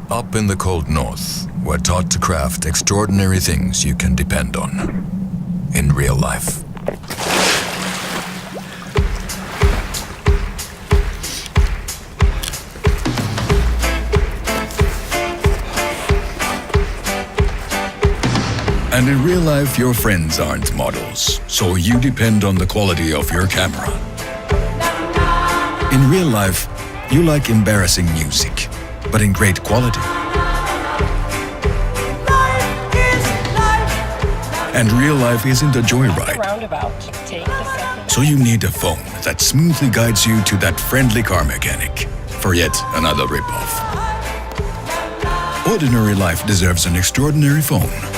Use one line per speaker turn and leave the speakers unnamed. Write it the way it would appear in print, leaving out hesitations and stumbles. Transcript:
Up in the cold north, we're taught to craft extraordinary things you can depend on. In real life. And in real life, your friends aren't models, so you depend on the quality of your camera. In real life, you like embarrassing music, but in great quality. And real life isn't a joyride. So you need a phone that smoothly guides you to that friendly car mechanic for yet another ripoff. Ordinary life deserves an extraordinary phone.